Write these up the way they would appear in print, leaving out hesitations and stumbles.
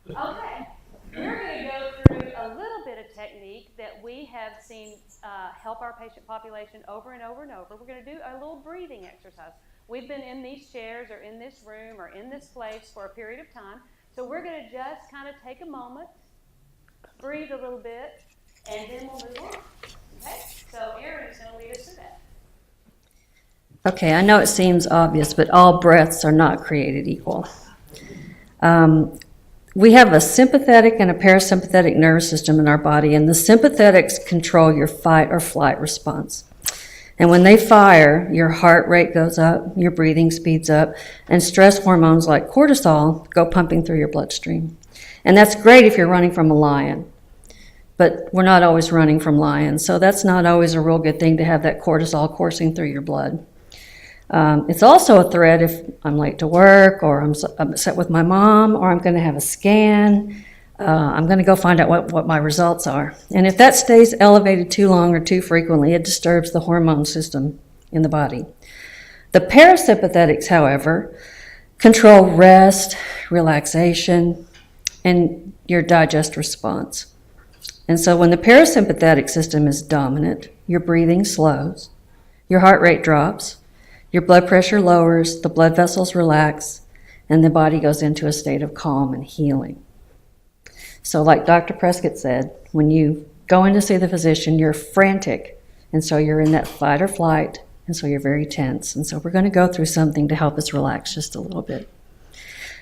Okay, we're going to go through a little bit of technique that we have seen help our patient population over and over and over. We're going to do a little breathing exercise. We've been in these chairs or in this room or in this place for a period of time, so we're going to just kind of take a moment, breathe a little bit, and then we'll move on. Okay, so Erin is going to lead us through that. Okay, I know it seems obvious, but all breaths are not created equal. We have a sympathetic and a parasympathetic nervous system in our body, and the sympathetics control your fight or flight response. And when they fire, your heart rate goes up, your breathing speeds up, and stress hormones like cortisol go pumping through your bloodstream. And that's great if you're running from a lion, but we're not always running from lions, so that's not always a real good thing to have that cortisol coursing through your blood. It's also a threat if I'm late to work, or I'm upset with my mom, or I'm going to have a scan. I'm going to go find out what my results are. And if that stays elevated too long or too frequently, it disturbs the hormone system in the body. The parasympathetics, however, control rest, relaxation, and your digest response. And so when the parasympathetic system is dominant, your breathing slows, your heart rate drops, your blood pressure lowers, the blood vessels relax, and the body goes into a state of calm and healing. So like Dr. Prescott said, when you go in to see the physician, you're frantic, and so you're in that fight or flight, and so you're very tense. And so we're going to go through something to help us relax just a little bit.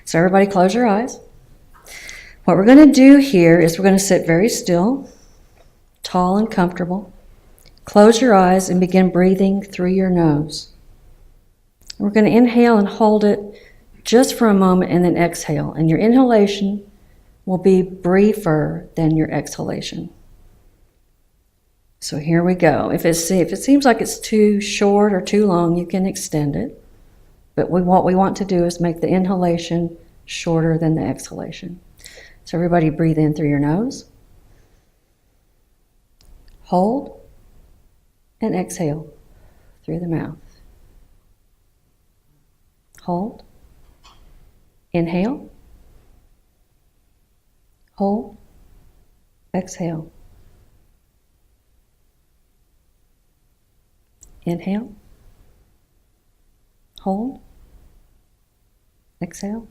So everybody close your eyes. What we're going to do here is we're going to sit very still, tall and comfortable. Close your eyes and begin breathing through your nose. We're going to inhale and hold it just for a moment and then exhale. And your inhalation will be briefer than your exhalation. So here we go. If it seems like it's too short or too long, you can extend it. But what we want to do is make the inhalation shorter than the exhalation. So everybody breathe in through your nose. Hold and exhale through the mouth. Hold. Inhale. Hold. Exhale. Inhale. Hold. Exhale.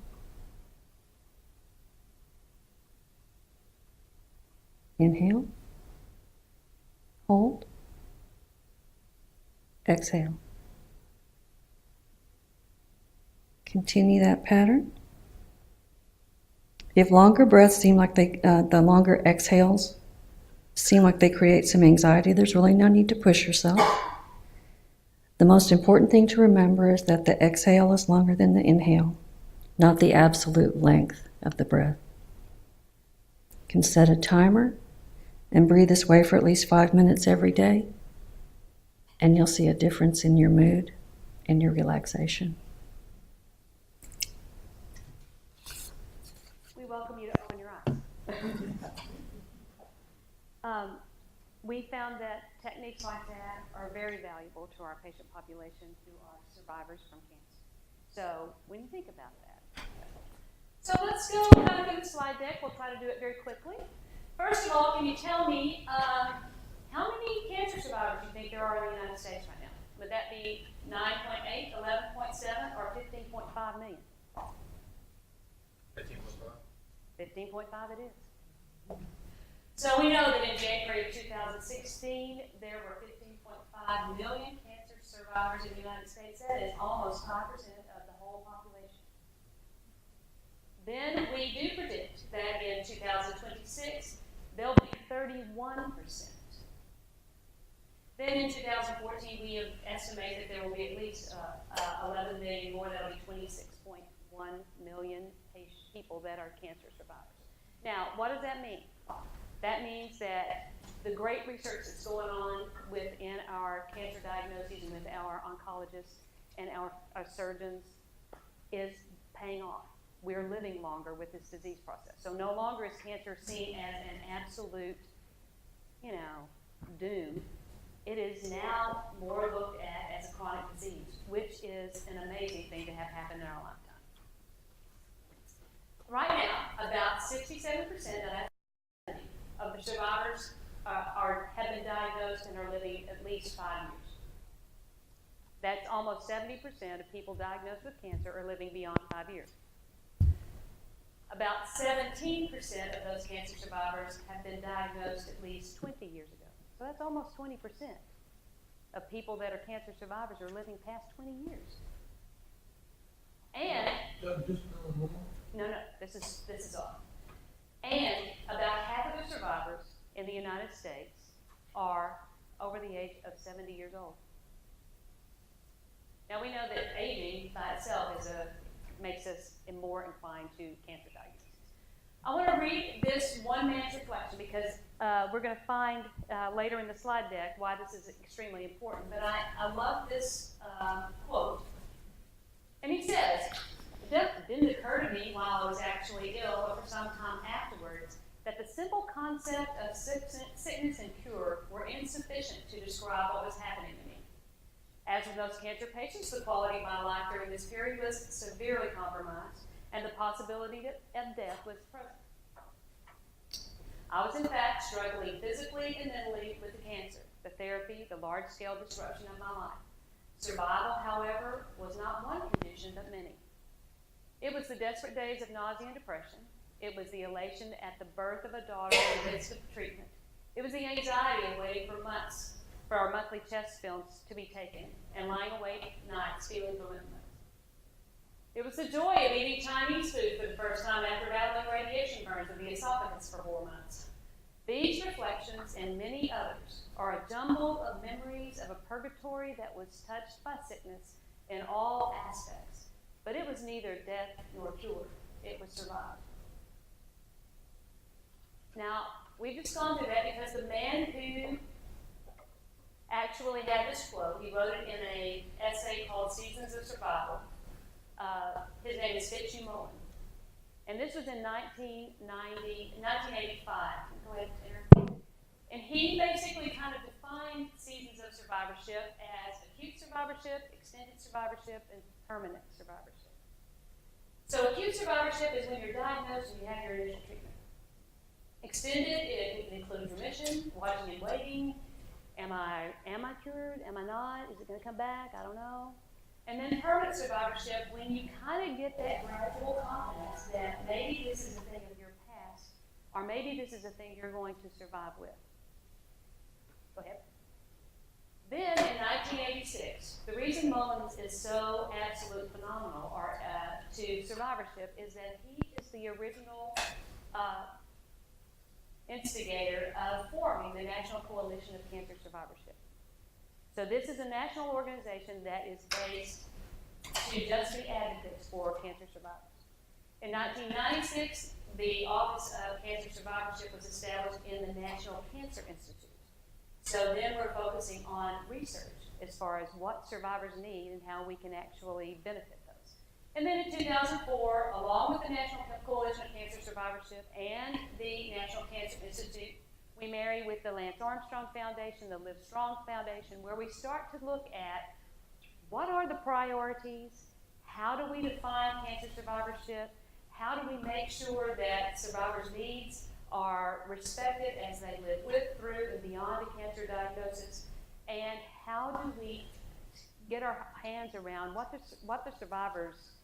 Inhale. Hold. Exhale. Continue that pattern. If longer breaths seem like the longer exhales seem like they create some anxiety, there's really no need to push yourself. The most important thing to remember is that the exhale is longer than the inhale, not the absolute length of the breath. You can set a timer and breathe this way for at least 5 minutes every day, and you'll see a difference in your mood and your relaxation. We welcome you to open your eyes. We found that techniques like that are very valuable to our patient population who are survivors from cancer. So when you think about that. So let's go kind of through the slide deck. We'll try to do it very quickly. First of all, can you tell me how many cancer survivors you think there are in the United States right now? Would that be 9.8, 11.7, or 15.5 million? 15.5. 15.5 it is. So we know that in January of 2016, there were 15.5 million cancer survivors in the United States. That is almost 5% of the whole population. Then we do predict that in 2026, there'll be 31%. Then in 2014, we have estimated there will be at least 11 million more. That'll be 26.1 million people that are cancer survivors. Now, what does that mean? That means that the great research that's going on within our cancer diagnoses and with our oncologists and our surgeons is paying off. We're living longer with this disease process. So no longer is cancer seen as an absolute, doom. It is now more looked at as a chronic disease, which is an amazing thing to have happen in our lifetime. Right now, about 67% of the survivors have been diagnosed and are living at least 5 years. That's almost 70% of people diagnosed with cancer are living beyond 5 years. About 17% of those cancer survivors have been diagnosed at least 20 years ago. So that's almost 20% of people that are cancer survivors are living past 20 years. And no, this is all. And about half of the survivors in the United States are over the age of 70 years old. Now we know that aging by itself makes us more inclined to cancer diagnosis. I want to read this one man's reflection because we're going to find later in the slide deck why this is extremely important. But I love this quote. And he says, "It didn't occur to me while I was actually ill, but for some time afterwards, that the simple concept of sickness and cure were insufficient to describe what was happening to me. As with those cancer patients, the quality of my life during this period was severely compromised, and the possibility of death was present. I was in fact struggling physically and mentally with the cancer, the therapy, the large-scale disruption of my life. Survival, however, was not one condition, but many. It was the desperate days of nausea and depression. It was the elation at the birth of a daughter in the midst of treatment. It was the anxiety of waiting for months for our monthly chest films to be taken and lying awake nights feeling relentless. It was the joy of eating Chinese food for the first time after battling radiation burns of the esophagus for 4 months. These reflections and many others are a jumble of memories of a purgatory that was touched by sickness in all aspects, but it was neither death nor cure. It was survived." Now, we've just gone through that because the man who actually had this quote, he wrote it in an essay called Seasons of Survival. His name is Cvetko. And this was in 1985. Go ahead, Aaron. And he basically kind of defined seasons of survivorship as acute survivorship, extended survivorship, and permanent survivorship. So acute survivorship is when you're diagnosed and you have your initial treatment. Extended, it includes remission, watching and waiting. Am I cured? Am I not? Is it going to come back? I don't know. And then permanent survivorship, when you kind of get that gradual confidence that maybe this is a thing of your past, or maybe this is a thing you're going to survive with. Go ahead. Then in 1986, the reason Mullins is so absolutely phenomenal to survivorship is that he is the original instigator of forming the National Coalition of Cancer Survivorship. So this is a national organization that is based to just be advocates for cancer survivors. In 1996, the Office of Cancer Survivorship was established in the National Cancer Institute. So then we're focusing on research as far as what survivors need and how we can actually benefit those. And then in 2004, along with the National Coalition of Cancer Survivorship and the National Cancer Institute, we marry with the Lance Armstrong Foundation, the Live Strong Foundation, where we start to look at what are the priorities, how do we define cancer survivorship, how do we make sure that survivors' needs are respected as they live with, through, and beyond a cancer diagnosis, and how do we get our hands around what the survivors'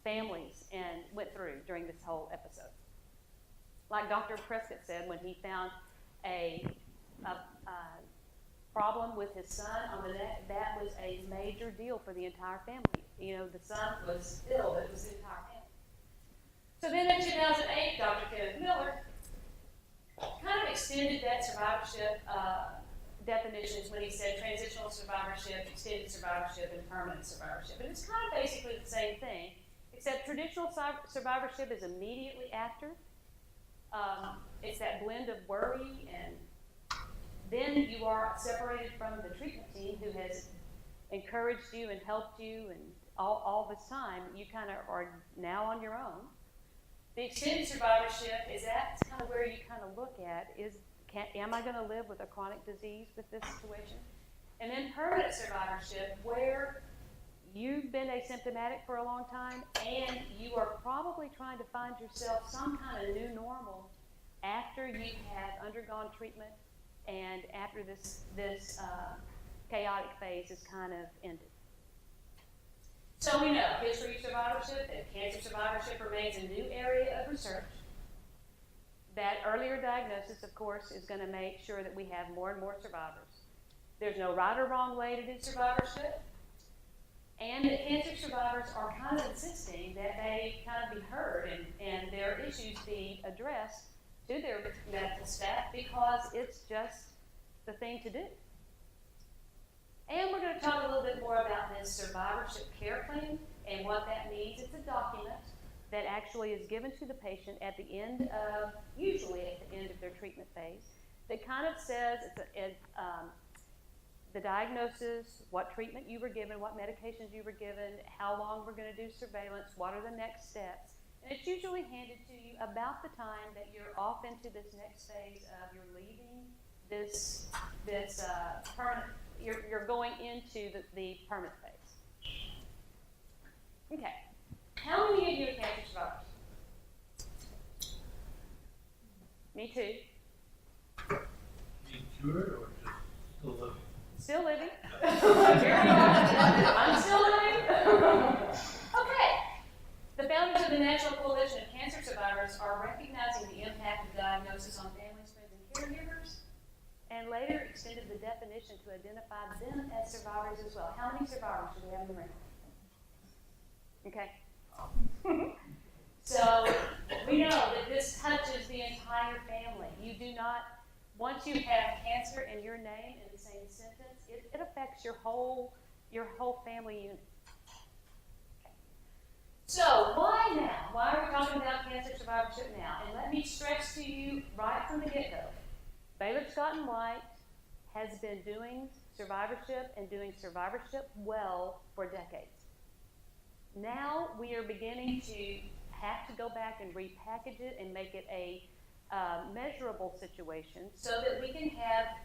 families went through during this whole episode. Like Dr. Prescott said when he found a problem with his son on the neck, that was a major deal for the entire family. You know, the son was ill, but it was the entire family. So then in 2008, Dr. Kenneth Miller kind of extended that survivorship definitions when he said transitional survivorship, extended survivorship, and permanent survivorship. And it's kind of basically the same thing, except traditional survivorship is immediately after. It's that blend of worry, and then you are separated from the treatment team who has encouraged you and helped you, and all this time you kind of are now on your own. The extended survivorship is that's kind of where you kind of look at am I going to live with a chronic disease with this situation? And then permanent survivorship, where you've been asymptomatic for a long time, and you are probably trying to find yourself some kind of new normal after you have undergone treatment and after this chaotic phase is kind of ended. So we know history of survivorship and cancer survivorship remains a new area of research. That earlier diagnosis, of course, is going to make sure that we have more and more survivors. There's no right or wrong way to do survivorship. And that cancer survivors are kind of insisting that they kind of be heard and their issues be addressed to their medical staff because it's just the thing to do. And we're going to talk a little bit more about this survivorship care plan and what that means. It's a document that actually is given to the patient at the end of, usually at the end of their treatment phase, that kind of says the diagnosis, what treatment you were given, what medications you were given, how long we're going to do surveillance, what are the next steps. And it's usually handed to you about the time that you're off into this next phase of you're leaving this permanent, you're going into the permanent phase. Okay. How many of you are cancer survivors? Me too. Being cured or just still living? Still living. I'm still living. Okay. The founders of the National Coalition of Cancer Survivors are recognizing the impact of diagnosis on families, friends, and caregivers, and later extended the definition to identify them as survivors as well. How many survivors do we have in the room? Okay. So we know that this touches the entire family. You do not, once you have cancer and your name in the same sentence, it affects your whole family unit. Okay. So why now? Why are we talking about cancer survivorship now? And let me stress to you right from the get-go, Baylor Scott & White has been doing survivorship and doing survivorship well for decades. Now we are beginning to have to go back and repackage it and make it a measurable situation so that we can have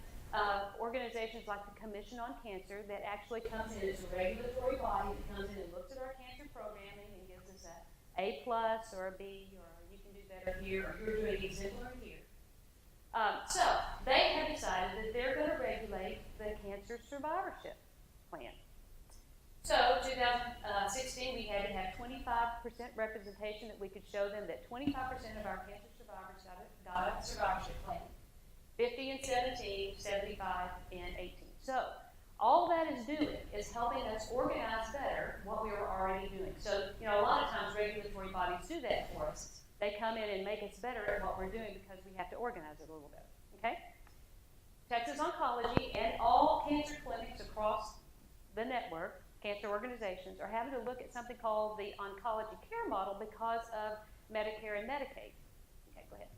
organizations like the Commission on Cancer that actually comes in as a regulatory body that comes in and looks at our cancer programming and gives us A+ or a B, or you can do better here, or you're doing exemplary here. So they have decided that they're going to regulate the cancer survivorship plan. So 2016, we had to have 25% representation that we could show them that 25% of our cancer survivors got a survivorship plan. 50 in 17, 75 in 18. So all that is doing is helping us organize better what we were already doing. So, you know, a lot of times regulatory bodies do that for us. They come in and make us better at what we're doing because we have to organize it a little bit, okay? Texas Oncology and all cancer clinics across the network, cancer organizations, are having to look at something called the oncology care model because of Medicare and Medicaid. Okay, go ahead.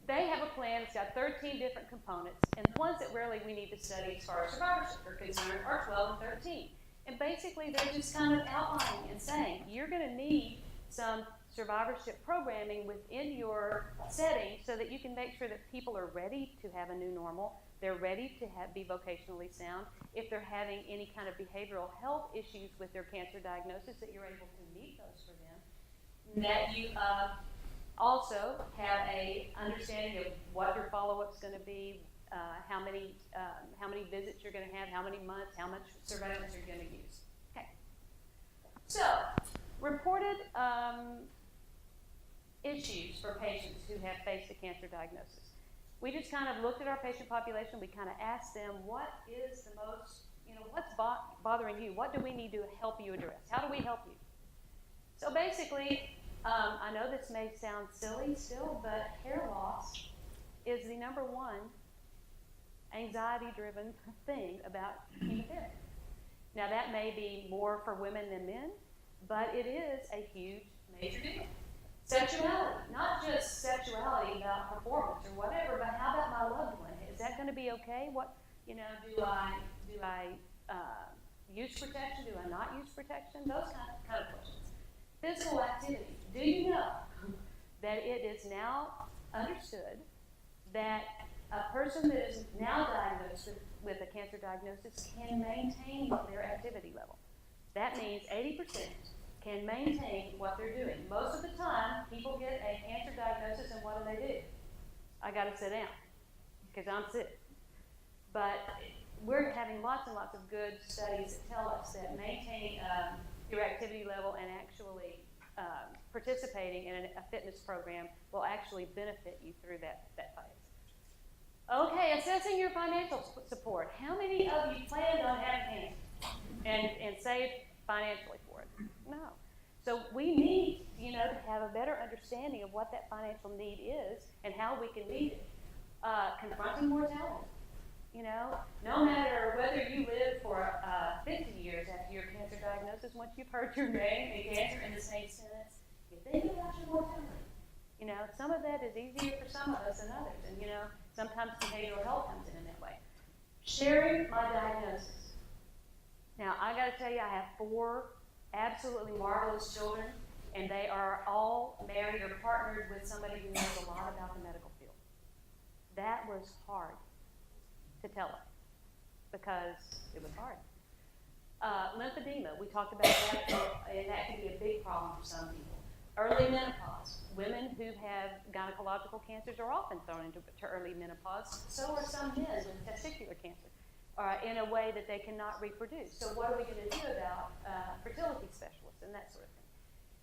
They have a plan that's got 13 different components, and the ones that really we need to study as far as survivorship are concerned are 12 and 13. And basically, they're just kind of outlining and saying, you're going to need some survivorship programming within your setting so that you can make sure that people are ready to have a new normal. They're ready to be vocationally sound. If they're having any kind of behavioral health issues with their cancer diagnosis, that you're able to meet those for them. That you also have a understanding of what your follow-up's going to be, how many visits you're going to have, how many months, how much surveillance you're going to use. Okay. So, reported issues for patients who have faced a cancer diagnosis. We just kind of looked at our patient population. We kind of asked them, what is the most, what's bothering you? What do we need to help you address? How do we help you? So basically, I know this may sound silly still, but hair loss is the number one anxiety-driven thing about chemotherapy. Now that may be more for women than men, but it is a huge, major deal. Sexuality, not just sexuality about performance or whatever, but how about my loved one? Is that going to be okay? What, do I use protection? Do I not use protection? Those kind of questions. Physical activity. Do you know that it is now understood that a person that is now diagnosed with a cancer diagnosis can maintain their activity level? That means 80% can maintain what they're doing. Most of the time, people get a cancer diagnosis, and what do? I got to sit down because I'm sick. But we're having lots and lots of good studies that tell us that maintaining your activity level and actually participating in a fitness program will actually benefit you through that phase. Okay, assessing your financial support. How many of you planned on having cancer and saved financially for it? No. So we need, to have a better understanding of what that financial need is and how we can meet it. Confronting mortality. No matter whether you live for 50 years after your cancer diagnosis, once you've heard your name and cancer in the same sentence, you think about your mortality. Some of that is easier for some of us than others, and sometimes behavioral health comes in that way. Sharing my diagnosis. Now, I got to tell you, I have 4 absolutely marvelous children, and they are all married or partnered with somebody who knows a lot about the medical field. That was hard to tell them because it was hard. Lymphedema, we talked about that, and that can be a big problem for some people. Early menopause. Women who have gynecological cancers are often thrown into early menopause. So are some men with testicular cancer in a way that they cannot reproduce. So what are we going to do about fertility specialists and that sort of thing?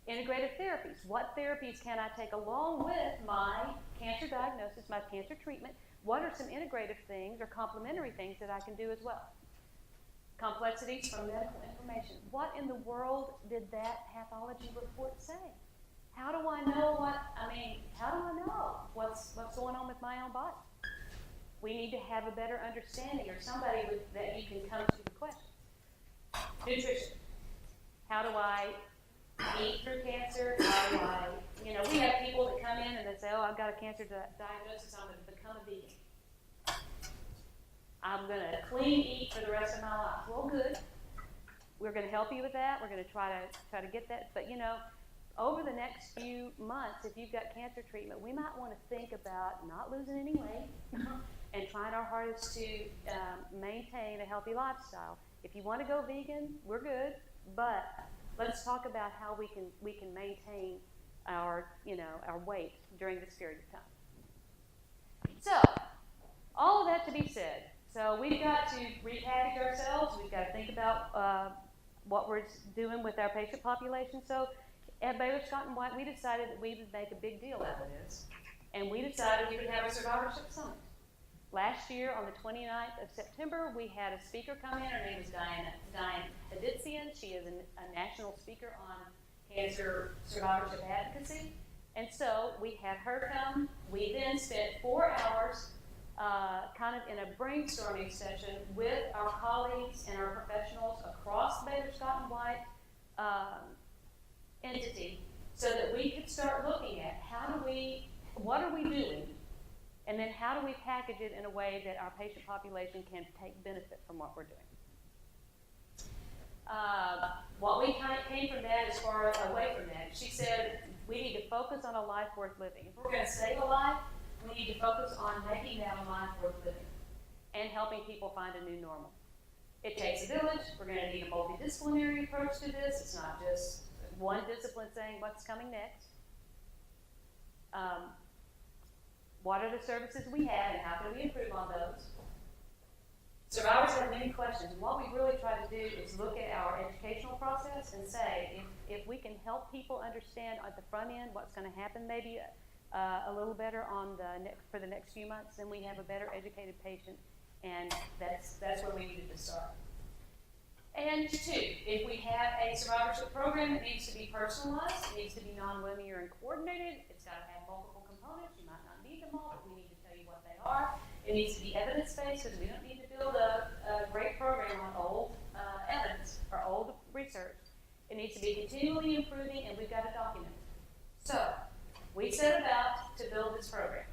Integrative therapies. What therapies can I take along with my cancer diagnosis, my cancer treatment? What are some integrative things or complementary things that I can do as well? Complexities from medical information. What in the world did that pathology report say? How do I know what's going on with my own body? We need to have a better understanding, or somebody that you can come to with questions. Nutrition. How do I eat through cancer? How do I, we have people that come in and they say, oh, I've got a cancer diagnosis, I'm going to become a vegan. I'm going to clean eat for the rest of my life. Well, good. We're going to help you with that. We're going to try to get that. But, over the next few months, if you've got cancer treatment, we might want to think about not losing any weight and trying our hardest to maintain a healthy lifestyle. If you want to go vegan, we're good, but let's talk about how we can maintain our weight during this period of time. So, all of that to be said. So we've got to repackage ourselves. We've got to think about what we're doing with our patient population. So at Baylor Scott & White, we decided that we would make a big deal out of this. And we decided we would have a survivorship summit. Last year, on the 29th of September, we had a speaker come in. Her name is Diane Haditsian. She is a national speaker on cancer survivorship advocacy. And so we had her come. We then spent 4 hours kind of in a brainstorming session with our colleagues and our professionals across the Baylor Scott & White entity, so that we could start looking at what are we doing, and then how do we package it in a way that our patient population can take benefit from what we're doing. What we kind of came from that as far away from that, she said we need to focus on a life worth living. If we're going to save a life, we need to focus on making that a life worth living and helping people find a new normal. It takes a village. We're going to need a multidisciplinary approach to this. It's not just one discipline saying what's coming next. What are the services we have and how can we improve on those? Survivors have many questions. What we really try to do is look at our educational process and say, if we can help people understand at the front end what's going to happen maybe a little better for the next few months, then we have a better educated patient, and that's where we needed to start. And 2, if we have a survivorship program, it needs to be personalized, it needs to be non-linear and coordinated, it's got to have multiple components, you might not need them all, but we need to tell you what they are. It needs to be evidence-based, because we don't need to build a great program on old evidence or old research. It needs to be continually improving, and we've got to document it. So, we set about to build this program.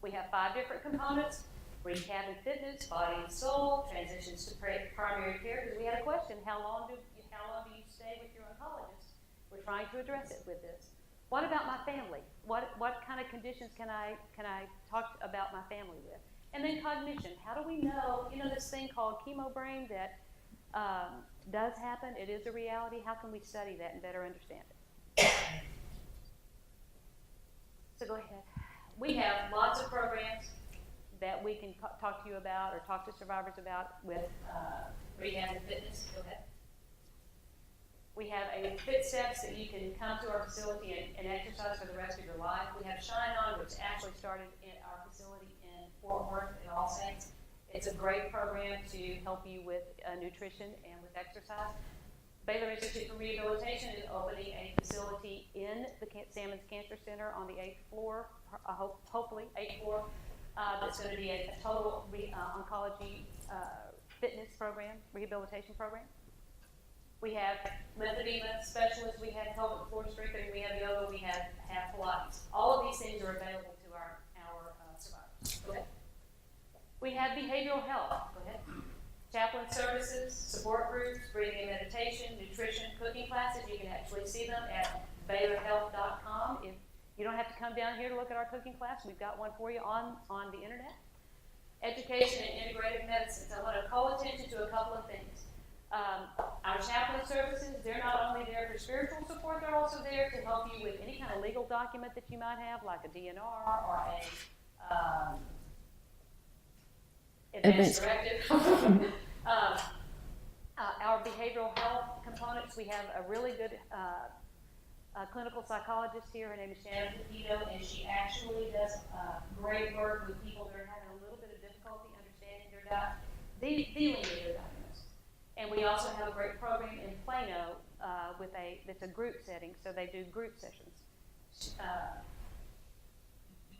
We have 5 different components: rehab and fitness, body and soul, transitions to primary care, because we had a question, how long do you stay with your oncologist? We're trying to address it with this. What about my family? What kind of conditions can I talk about my family with? And then cognition. How do we know, this thing called chemo brain that does happen. It is a reality. How can we study that and better understand it? So go ahead. We have lots of programs that we can talk to you about or talk to survivors about with rehab and fitness. Go ahead. We have a Fit Steps that you can come to our facility and exercise for the rest of your life. We have Shine On, which actually started in our facility in Fort Worth at All Saints. It's a great program to help you with nutrition and with exercise. Baylor Institute for Rehabilitation is opening a facility in the Sammons Cancer Center on the 8th floor, hopefully 8th floor. That's going to be a total oncology fitness program, rehabilitation program. We have lymphedema specialists, we have pelvic floor strengthening, we have yoga, we have Pilates. All of these things are available to our survivors. Go ahead. We have behavioral health. Go ahead. Chaplain services, support groups, breathing and meditation, nutrition, cooking classes. You can actually see them at BaylorHealth.com. If you don't have to come down here to look at our cooking class, we've got one for you on the internet. Education and integrative medicine. So I want to call attention to a couple of things. Our chaplain services, they're not only there for spiritual support, they're also there to help you with any kind of legal document that you might have, like a DNR or a advanced directive. Our behavioral health components, we have a really good clinical psychologist here. Her name is Shannon Pepito, and she actually does great work with people that are having a little bit of difficulty understanding dealing with their diagnosis. And we also have a great program in Plano that's a group setting, so they do group sessions.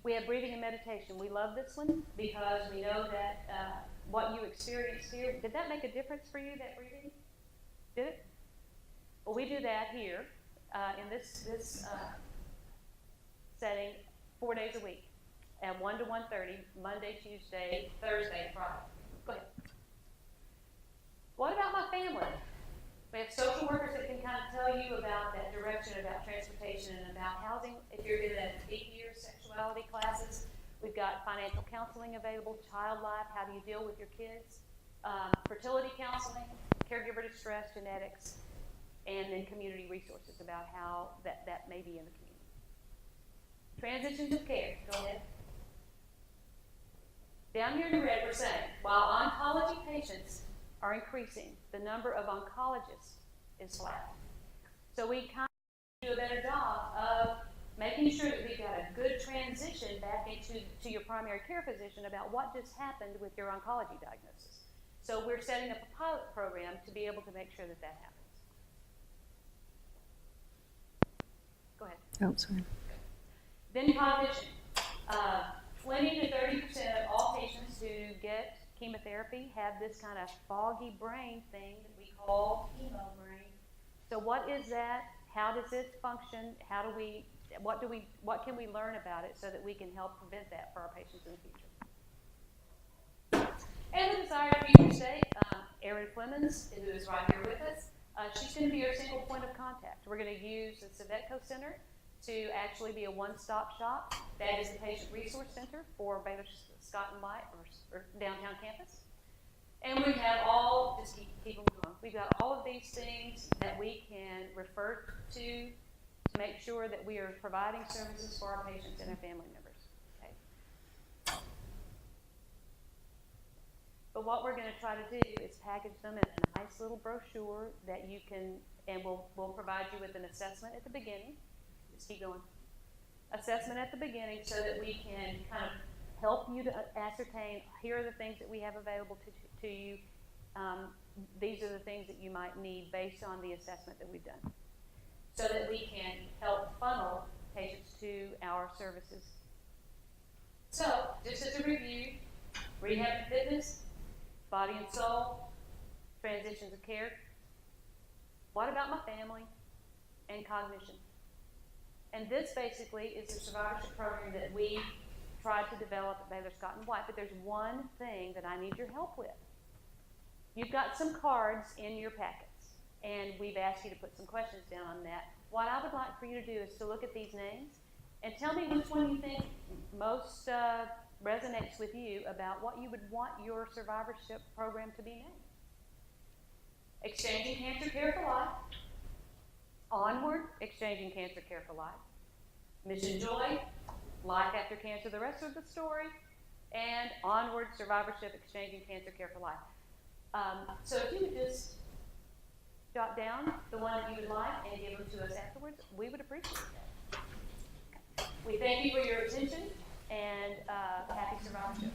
We have breathing and meditation. We love this one because we know that what you experienced here, did that make a difference for you, that breathing? Did it? Well, we do that here in this setting 4 days a week at 1 to 1:30, Monday, Tuesday, Thursday, and Friday. Go ahead. What about my family? We have social workers that can kind of tell you about that direction, about transportation, and about housing. If you're in a deep-year sexuality classes, we've got financial counseling available, child life, how do you deal with your kids, fertility counseling, caregiver distress, genetics, and then community resources about how that may be in the community. Transitions of care. Go ahead. Down here in the red, we're saying, while oncology patients are increasing, the number of oncologists is flat. So we kind of do a better job of making sure that we've got a good transition back into your primary care physician about what just happened with your oncology diagnosis. So we're setting up a pilot program to be able to make sure that that happens. Go ahead. Oh, sorry. Then cognition. 20 to 30% of all patients who get chemotherapy have this kind of foggy brain thing that we call chemo brain. So what is that? How does it function? What can we learn about it so that we can help prevent that for our patients in the future? And the desired future state, Erin Clemens, who is right here with us, she's going to be our single point of contact. We're going to use the Cvetko Center to actually be a one-stop shop. That is the patient resource center for Baylor Scott and White or downtown campus. And we have all, just keep them going. We've got all of these things that we can refer to make sure that we are providing services for our patients and their family members. Okay. But what we're going to try to do is package them in a nice little brochure that you can, and we'll provide you with an assessment at the beginning. Just keep going. Assessment at the beginning so that we can kind of help you to ascertain, here are the things that we have available to you. These are the things that you might need based on the assessment that we've done. So that we can help funnel patients to our services. So, just as a review, rehab and fitness, body and soul, transitions of care. What about my family? And cognition. And this basically is the survivorship program that we tried to develop at Baylor Scott and White, but there's one thing that I need your help with. You've got some cards in your packets, and we've asked you to put some questions down on that. What I would like for you to do is to look at these names and tell me which one you think most resonates with you about what you would want your survivorship program to be named. Exchanging Cancer Care for Life. Onward, Exchanging Cancer Care for Life. Mission Joy, Life After Cancer, the rest of the story. And Onward, Survivorship, Exchanging Cancer Care for Life. So if you would just jot down the one that you would like and give them to us afterwards, we would appreciate that. We thank you for your attention and happy survivorship.